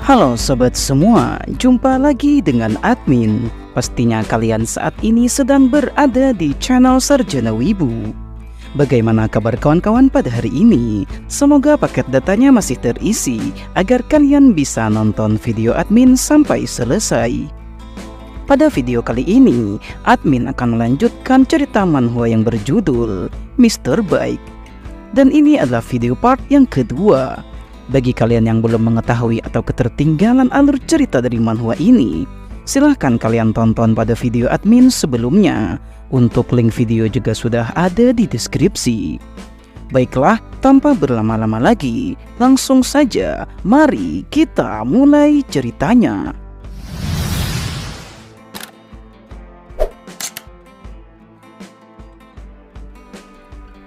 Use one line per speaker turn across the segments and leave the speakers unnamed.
Halo sobat semua, jumpa lagi dengan admin. Pastinya kalian saat ini sedang berada di channel Sarjana Wibu. Bagaimana kabar kawan-kawan pada hari ini? Semoga paket datanya masih terisi agar kalian bisa nonton video admin sampai selesai. Pada video kali ini, admin akan melanjutkan cerita manhwa yang berjudul Mr. Bike. Dan ini adalah video part yang kedua. Bagi kalian yang belum mengetahui atau ketertinggalan alur cerita dari manhwa ini, silahkan kalian tonton pada video admin sebelumnya. Untuk link video juga sudah ada di deskripsi. Baiklah, tanpa berlama-lama lagi, langsung saja mari kita mulai ceritanya.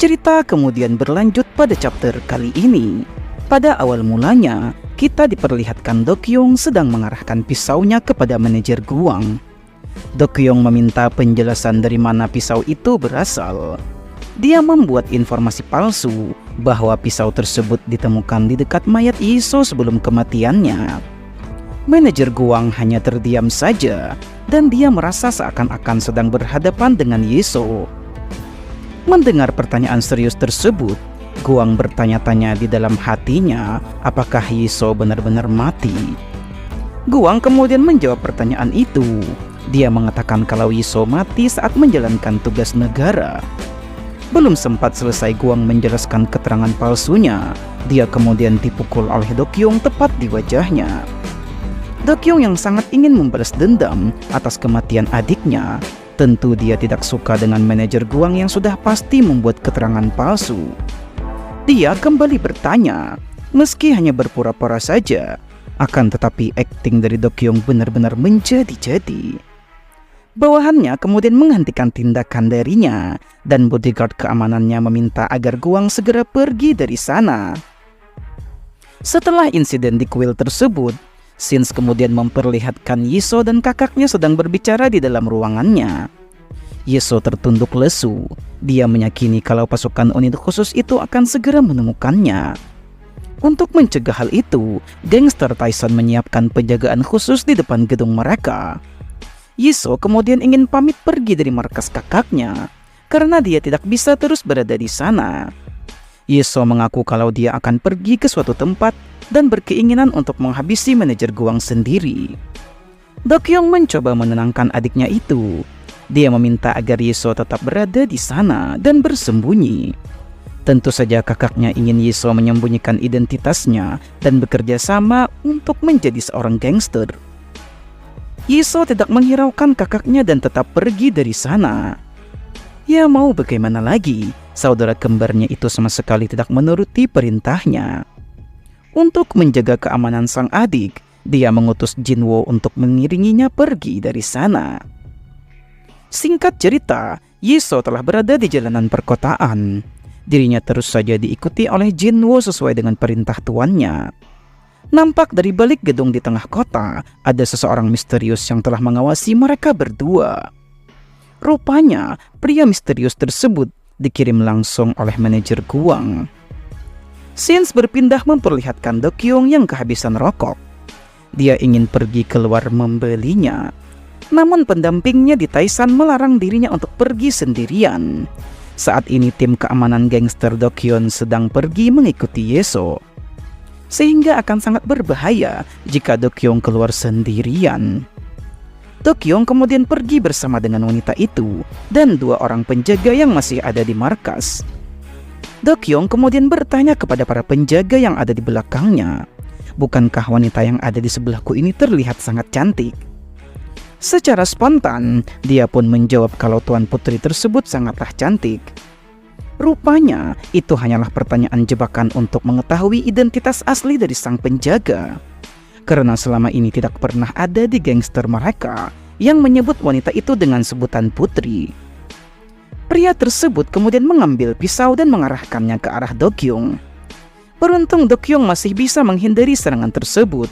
Cerita kemudian berlanjut pada chapter kali ini. Pada awal mulanya, kita diperlihatkan Dokyung sedang mengarahkan pisaunya kepada manajer Guang. Dokyung meminta penjelasan dari mana pisau itu berasal. Dia membuat informasi palsu bahwa pisau tersebut ditemukan di dekat mayat Yiso sebelum kematiannya. Manajer Guang hanya terdiam saja dan dia merasa seakan-akan sedang berhadapan dengan Yiso. Mendengar pertanyaan serius tersebut, Guang bertanya-tanya di dalam hatinya apakah Yiso benar-benar mati. Guang kemudian menjawab pertanyaan itu. Dia mengatakan kalau Yiso mati saat menjalankan tugas negara. Belum sempat selesai Guang menjelaskan keterangan palsunya, dia kemudian dipukul oleh Dokyung tepat di wajahnya. Dokyung yang sangat ingin membalas dendam atas kematian adiknya. Tentu dia tidak suka dengan manajer Guang yang sudah pasti membuat keterangan palsu. Dia kembali bertanya, meski hanya berpura-pura saja, akan tetapi akting dari Dokyung benar-benar menjadi-jadi. Bawahannya kemudian menghentikan tindakan darinya, dan bodyguard keamanannya meminta agar Guang segera pergi dari sana. Setelah insiden di kuil tersebut, Sins kemudian memperlihatkan Yiso dan kakaknya sedang berbicara di dalam ruangannya. Yiso tertunduk lesu. Dia meyakini kalau pasukan unit khusus itu akan segera menemukannya. Untuk mencegah hal itu, gangster Tyson menyiapkan penjagaan khusus di depan gedung mereka. Yiso kemudian ingin pamit pergi dari markas kakaknya karena dia tidak bisa terus berada di sana. Yiso mengaku kalau dia akan pergi ke suatu tempat dan berkeinginan untuk menghabisi manajer Guang sendiri. Dokyung mencoba menenangkan adiknya itu. Dia meminta agar Yiso tetap berada di sana dan bersembunyi. Tentu saja kakaknya ingin Yiso menyembunyikan identitasnya dan bekerja sama untuk menjadi seorang gangster. Yiso tidak menghiraukan kakaknya dan tetap pergi dari sana. Ya mau bagaimana lagi, saudara kembarnya itu sama sekali tidak menuruti perintahnya. Untuk menjaga keamanan sang adik, dia mengutus Jinwo untuk mengiringinya pergi dari sana. Singkat cerita, Yiso telah berada di jalanan perkotaan. Dirinya terus saja diikuti oleh Jinwo sesuai dengan perintah tuannya. Nampak dari balik gedung di tengah kota, ada seseorang misterius yang telah mengawasi mereka berdua. Rupanya, pria misterius tersebut dikirim langsung oleh manajer Guang. Sins berpindah memperlihatkan Dokyung yang kehabisan rokok. Dia ingin pergi keluar membelinya. Namun pendampingnya di Tyson melarang dirinya untuk pergi sendirian. Saat ini tim keamanan gangster Dokyung sedang pergi mengikuti Yiso. Sehingga akan sangat berbahaya jika Dokyung keluar sendirian. Dokyung kemudian pergi bersama dengan wanita itu dan dua orang penjaga yang masih ada di markas. Dokyung kemudian bertanya kepada para penjaga yang ada di belakangnya, bukankah wanita yang ada di sebelahku ini terlihat sangat cantik? Secara spontan, dia pun menjawab kalau Tuan Putri tersebut sangatlah cantik. Rupanya, itu hanyalah pertanyaan jebakan untuk mengetahui identitas asli dari sang penjaga. Karena selama ini tidak pernah ada di gangster mereka yang menyebut wanita itu dengan sebutan Putri. Pria tersebut kemudian mengambil pisau dan mengarahkannya ke arah Dokyung. Beruntung Dokyung masih bisa menghindari serangan tersebut.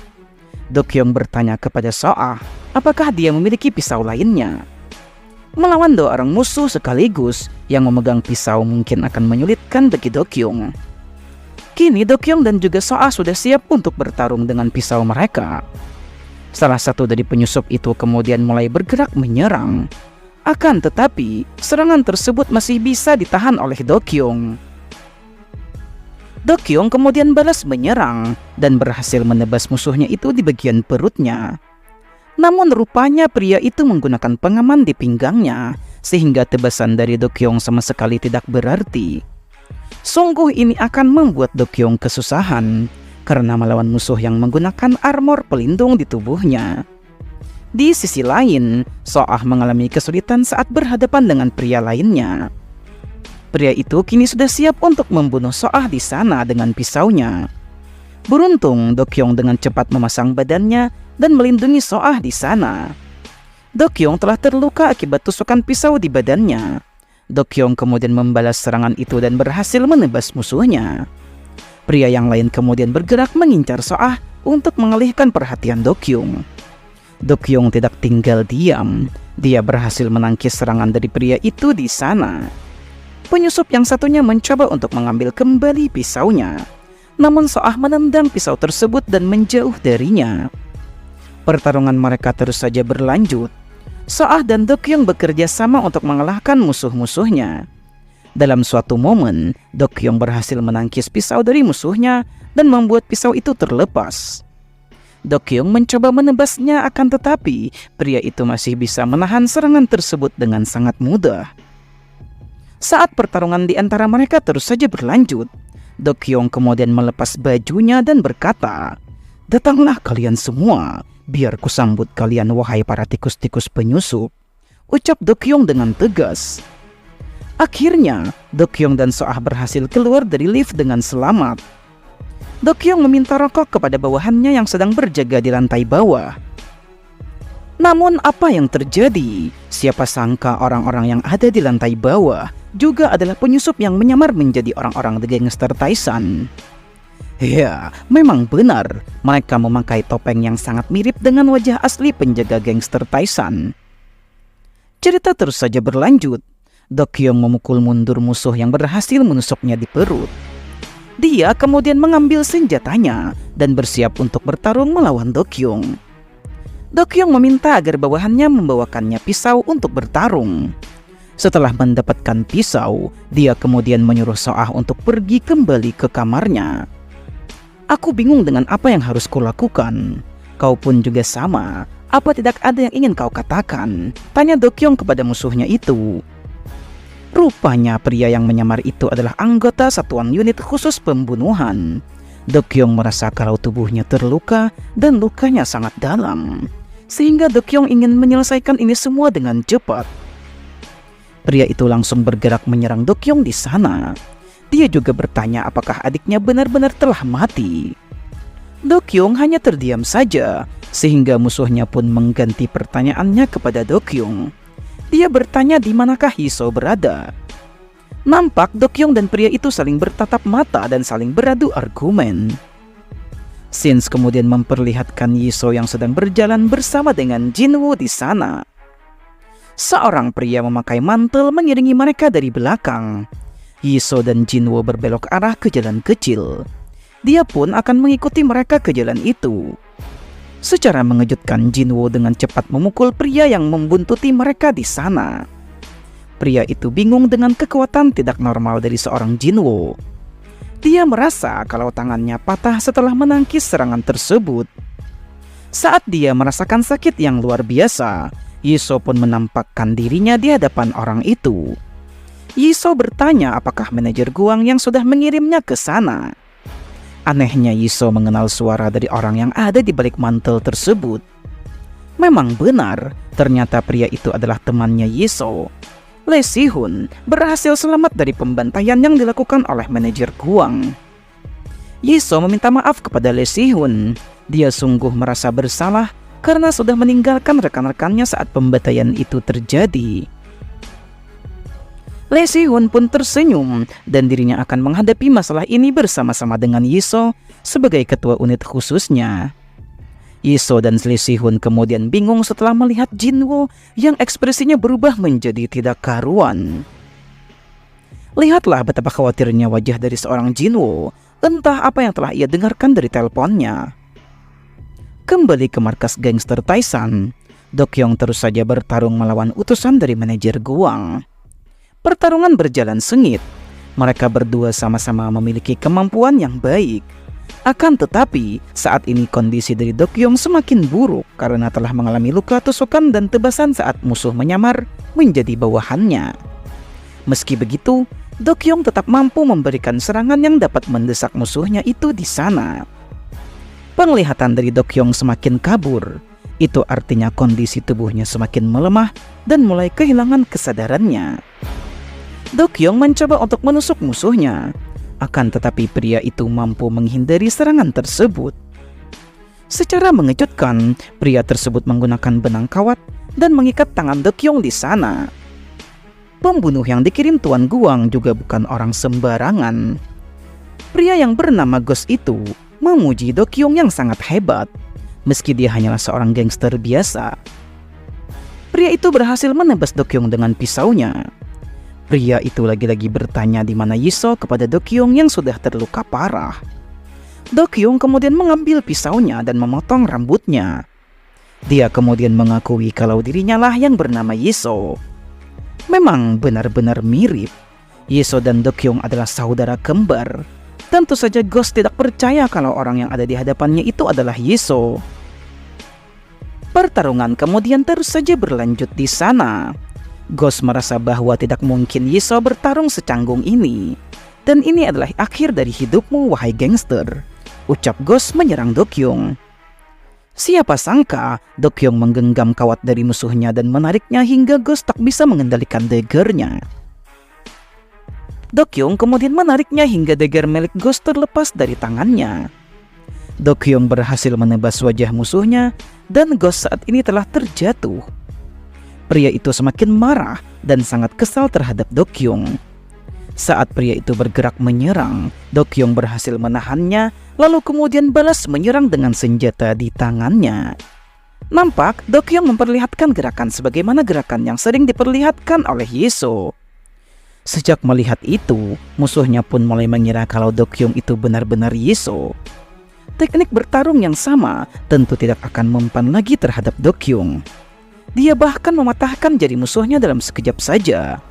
Dokyung bertanya kepada Soah, apakah dia memiliki pisau lainnya. Melawan dua orang musuh sekaligus yang memegang pisau mungkin akan menyulitkan bagi Dokyung. Kini Dokyong dan juga Soa sudah siap untuk bertarung dengan pisau mereka. Salah satu dari penyusup itu kemudian mulai bergerak menyerang. Akan tetapi, serangan tersebut masih bisa ditahan oleh Dokyong. Dokyong kemudian balas menyerang dan berhasil menebas musuhnya itu di bagian perutnya. Namun rupanya pria itu menggunakan pengaman di pinggangnya, sehingga tebasan dari Dokyong sama sekali tidak berarti. Sungguh ini akan membuat Dokyong kesusahan, karena melawan musuh yang menggunakan armor pelindung di tubuhnya. Di sisi lain, Soah mengalami kesulitan saat berhadapan dengan pria lainnya. Pria itu kini sudah siap untuk membunuh Soah di sana dengan pisaunya. Beruntung, Dokyong dengan cepat memasang badannya dan melindungi Soah di sana. Dokyong telah terluka akibat tusukan pisau di badannya. Dokyong kemudian membalas serangan itu dan berhasil menebas musuhnya. Pria yang lain kemudian bergerak mengincar Soah untuk mengalihkan perhatian Dokyong. Dokyong tidak tinggal diam. Dia berhasil menangkis serangan dari pria itu di sana. Penyusup yang satunya mencoba untuk mengambil kembali pisaunya. Namun Soah menendang pisau tersebut dan menjauh darinya. Pertarungan mereka terus saja berlanjut. Soah dan Dokyong bekerja sama untuk mengalahkan musuh-musuhnya. Dalam suatu momen, Dokyong berhasil menangkis pisau dari musuhnya dan membuat pisau itu terlepas. Dokyong mencoba menebasnya, akan tetapi pria itu masih bisa menahan serangan tersebut dengan sangat mudah. Saat pertarungan di antara mereka terus saja berlanjut, Dokyong kemudian melepas bajunya dan berkata, "Datanglah kalian semua, biar kusambut kalian wahai para tikus-tikus penyusup," ucap Dokyong dengan tegas. Akhirnya, Dokyong dan Soah berhasil keluar dari lift dengan selamat. Dokyong meminta rokok kepada bawahannya yang sedang berjaga di lantai bawah. Namun apa yang terjadi? Siapa sangka orang-orang yang ada di lantai bawah juga adalah penyusup yang menyamar menjadi orang-orang The Gangster Taishan. Ya, memang benar, mereka memakai topeng yang sangat mirip dengan wajah asli penjaga gangster Taishan. Cerita terus saja berlanjut. Dokyong memukul mundur musuh yang berhasil menusuknya di perut. Dia kemudian mengambil senjatanya dan bersiap untuk bertarung melawan Dokyong. Dokyong meminta agar bawahannya membawakannya pisau untuk bertarung. Setelah mendapatkan pisau, dia kemudian menyuruh Soah untuk pergi kembali ke kamarnya. "Aku bingung dengan apa yang harus kulakukan. Kau pun juga sama. Apa tidak ada yang ingin kau katakan?" tanya Dokyong kepada musuhnya itu. Rupanya pria yang menyamar itu adalah anggota satuan unit khusus pembunuhan. Dokyong merasa kalau tubuhnya terluka dan lukanya sangat dalam, sehingga Dokyong ingin menyelesaikan ini semua dengan cepat. Pria itu langsung bergerak menyerang Dokyong di sana. Dia juga bertanya apakah adiknya benar-benar telah mati. Dokyong hanya terdiam saja, sehingga musuhnya pun mengganti pertanyaannya kepada Dokyong. Dia bertanya di manakah Yiso berada. Nampak Dokyong dan pria itu saling bertatap mata dan saling beradu argumen. Sins kemudian memperlihatkan Yiso yang sedang berjalan bersama dengan Jinwoo di sana. Seorang pria memakai mantel mengiringi mereka dari belakang. Yiso dan Jinwoo berbelok arah ke jalan kecil. Dia pun akan mengikuti mereka ke jalan itu. Secara mengejutkan, Jinwoo dengan cepat memukul pria yang membuntuti mereka di sana. Pria itu bingung dengan kekuatan tidak normal dari seorang Jinwoo. Dia merasa kalau tangannya patah setelah menangkis serangan tersebut. Saat dia merasakan sakit yang luar biasa, Yiso pun menampakkan dirinya di hadapan orang itu. Yiso bertanya apakah manajer Guang yang sudah mengirimnya ke sana. Anehnya Yiso mengenal suara dari orang yang ada di balik mantel tersebut. Memang benar, ternyata pria itu adalah temannya Yiso. Lee Si-hun berhasil selamat dari pembantaian yang dilakukan oleh manajer Guang. Yiso meminta maaf kepada Lee Si-hun. Dia sungguh merasa bersalah karena sudah meninggalkan rekan-rekannya saat pembantaian itu terjadi. Lee Si-hun pun tersenyum dan dirinya akan menghadapi masalah ini bersama-sama dengan Yiso sebagai ketua unit khususnya. Yiso dan Lee Si-hun kemudian bingung setelah melihat Jinwoo yang ekspresinya berubah menjadi tidak karuan. Lihatlah betapa khawatirnya wajah dari seorang Jinwoo. Entah apa yang telah ia dengarkan dari teleponnya. Kembali ke markas gangster Taisan, Dokyong terus saja bertarung melawan utusan dari manajer Guang. Pertarungan berjalan sengit. Mereka berdua sama-sama memiliki kemampuan yang baik. Akan tetapi, saat ini kondisi dari Dokyong semakin buruk karena telah mengalami luka tusukan dan tebasan saat musuh menyamar menjadi bawahannya. Meski begitu, Dokyong tetap mampu memberikan serangan yang dapat mendesak musuhnya itu di sana. Penglihatan dari Dokyong semakin kabur. Itu artinya kondisi tubuhnya semakin melemah dan mulai kehilangan kesadarannya. Dokyong mencoba untuk menusuk musuhnya. Akan tetapi pria itu mampu menghindari serangan tersebut. Secara mengejutkan, pria tersebut menggunakan benang kawat dan mengikat tangan Dokyong di sana. Pembunuh yang dikirim Tuan Guang juga bukan orang sembarangan. Pria yang bernama Ghost itu memuji Dokyong yang sangat hebat, meski dia hanyalah seorang gangster biasa. Pria itu berhasil menebas Dokyong dengan pisaunya. Pria itu lagi-lagi bertanya di mana Yiso kepada Dokyong yang sudah terluka parah. Dokyong kemudian mengambil pisaunya dan memotong rambutnya. Dia kemudian mengakui kalau dirinya lah yang bernama Yiso. Memang benar-benar mirip. Yiso dan Dokyong adalah saudara kembar. Tentu saja Ghost tidak percaya kalau orang yang ada di hadapannya itu adalah Yiso. Pertarungan kemudian terus saja berlanjut di sana. Ghost merasa bahwa tidak mungkin Yiso bertarung secanggung ini. Dan ini adalah akhir dari hidupmu, wahai gangster, ucap Ghost menyerang Dokyong. Siapa sangka Dokyong menggenggam kawat dari musuhnya dan menariknya hingga Ghost tak bisa mengendalikan daggernya. Dokyong kemudian menariknya hingga dagger milik Ghost terlepas dari tangannya. Dokyong berhasil menebas wajah musuhnya dan Ghost saat ini telah terjatuh. Pria itu semakin marah dan sangat kesal terhadap Dokyong. Saat pria itu bergerak menyerang, Dokyong berhasil menahannya, lalu kemudian balas menyerang dengan senjata di tangannya. Nampak Dokyong memperlihatkan gerakan sebagaimana gerakan yang sering diperlihatkan oleh Yiso. Sejak melihat itu, musuhnya pun mulai mengira kalau Dokyong itu benar-benar Yiso. Teknik bertarung yang sama tentu tidak akan mempan lagi terhadap Dokyong. Dia bahkan mematahkan jari musuhnya dalam sekejap saja.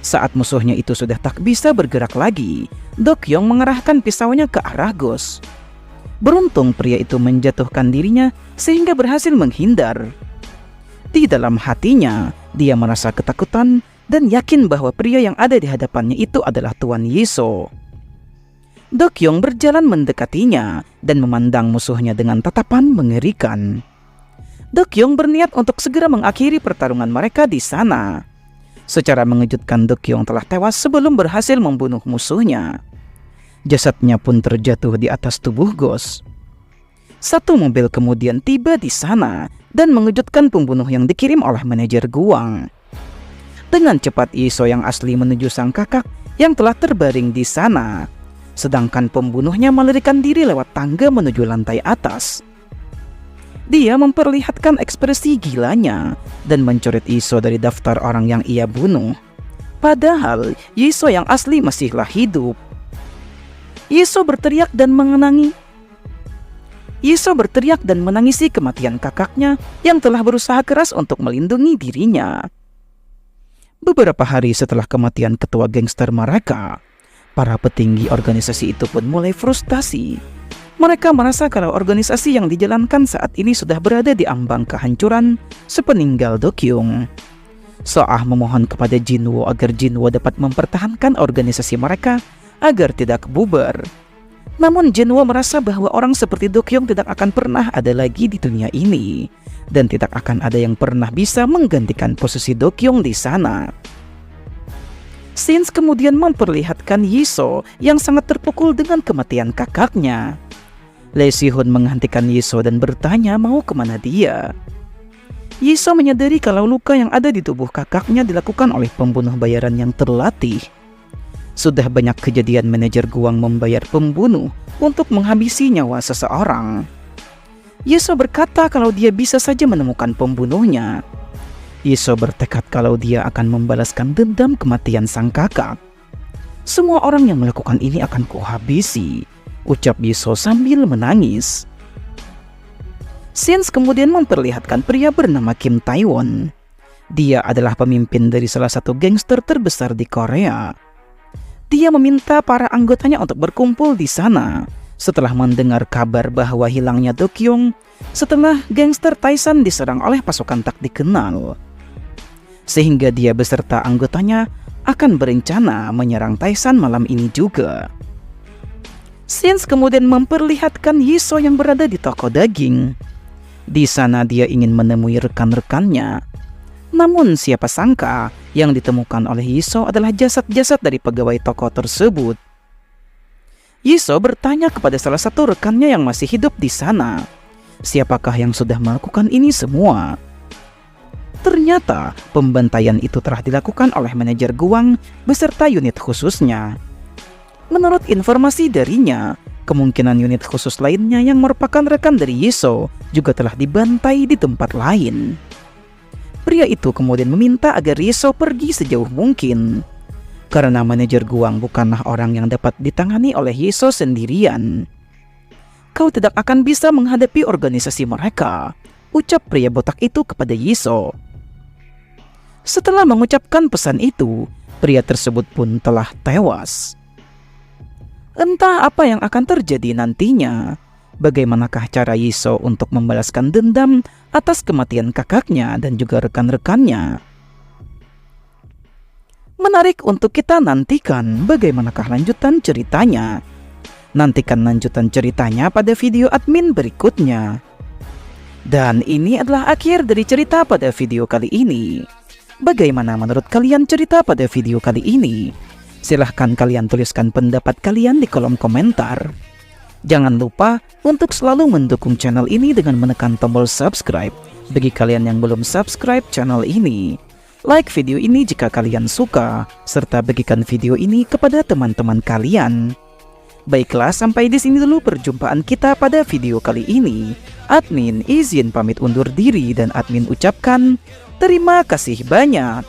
Saat musuhnya itu sudah tak bisa bergerak lagi, Dokyong mengerahkan pisaunya ke arah Ghost. Beruntung pria itu menjatuhkan dirinya sehingga berhasil menghindar. Di dalam hatinya, dia merasa ketakutan dan yakin bahwa pria yang ada di hadapannya itu adalah Tuan Yiso. Dokyong berjalan mendekatinya dan memandang musuhnya dengan tatapan mengerikan. Dokyong berniat untuk segera mengakhiri pertarungan mereka di sana. Secara mengejutkan, Dokyong telah tewas sebelum berhasil membunuh musuhnya. Jasadnya pun terjatuh di atas tubuh Ghost. Satu mobil kemudian tiba di sana dan mengejutkan pembunuh yang dikirim oleh manajer Guang. Dengan cepat Yiso yang asli menuju sang kakak yang telah terbaring di sana, sedangkan pembunuhnya melarikan diri lewat tangga menuju lantai atas. Dia memperlihatkan ekspresi gilanya dan mencoret Yiso dari daftar orang yang ia bunuh. Padahal Yiso yang asli masihlah hidup. Yiso berteriak dan menangisi kematian kakaknya yang telah berusaha keras untuk melindungi dirinya. Beberapa hari setelah kematian ketua gangster mereka, para petinggi organisasi itu pun mulai frustasi. Mereka merasa kalau organisasi yang dijalankan saat ini sudah berada di ambang kehancuran sepeninggal Dokyong. Soah memohon kepada Jinwo agar Jinwo dapat mempertahankan organisasi mereka agar tidak bubar. Namun Jinwo merasa bahwa orang seperti Dokyong tidak akan pernah ada lagi di dunia ini, dan tidak akan ada yang pernah bisa menggantikan posisi Dokyong di sana. Sins kemudian memperlihatkan Yiso yang sangat terpukul dengan kematian kakaknya. Lee Si-hun menghentikan Yiso dan bertanya mau kemana dia. Yiso menyadari kalau luka yang ada di tubuh kakaknya dilakukan oleh pembunuh bayaran yang terlatih. Sudah banyak kejadian manajer Guang membayar pembunuh untuk menghabisi nyawa seseorang. Yiso berkata kalau dia bisa saja menemukan pembunuhnya. Yiso bertekad kalau dia akan membalaskan dendam kematian sang kakak. Semua orang yang melakukan ini akan kuhabisi, ucap Yisoo sambil menangis. Scenes kemudian memperlihatkan pria bernama Kim Tae-won. Dia adalah pemimpin dari salah satu gangster terbesar di Korea. Dia meminta para anggotanya untuk berkumpul di sana setelah mendengar kabar bahwa hilangnya Do-kyung setelah gangster Taesan diserang oleh pasukan tak dikenal. Sehingga dia beserta anggotanya akan berencana menyerang Taesan malam ini juga. Scenes kemudian memperlihatkan Yisoo yang berada di toko daging. Di sana dia ingin menemui rekan-rekannya. Namun siapa sangka yang ditemukan oleh Yisoo adalah jasad-jasad dari pegawai toko tersebut. Yisoo bertanya kepada salah satu rekannya yang masih hidup di sana, siapakah yang sudah melakukan ini semua? Ternyata pembantaian itu telah dilakukan oleh manajer Guang beserta unit khususnya. Menurut informasi darinya, kemungkinan unit khusus lainnya yang merupakan rekan dari Yisoo juga telah dibantai di tempat lain. Pria itu kemudian meminta agar Yisoo pergi sejauh mungkin, karena manajer Guang bukanlah orang yang dapat ditangani oleh Yisoo sendirian. Kau tidak akan bisa menghadapi organisasi mereka, ucap pria botak itu kepada Yisoo. Setelah mengucapkan pesan itu, pria tersebut pun telah tewas. Entah apa yang akan terjadi nantinya. Bagaimanakah cara Yisoo untuk membalaskan dendam atas kematian kakaknya dan juga rekan-rekannya? Menarik untuk kita nantikan bagaimanakah lanjutan ceritanya. Nantikan lanjutan ceritanya pada video admin berikutnya. Dan ini adalah akhir dari cerita pada video kali ini. Bagaimana menurut kalian cerita pada video kali ini? Silahkan kalian tuliskan pendapat kalian di kolom komentar. Jangan lupa untuk selalu mendukung channel ini dengan menekan tombol subscribe bagi kalian yang belum subscribe channel ini. Like video ini jika kalian suka, serta bagikan video ini kepada teman-teman kalian. Baiklah, sampai di sini dulu perjumpaan kita pada video kali ini. Admin izin pamit undur diri dan admin ucapkan terima kasih banyak.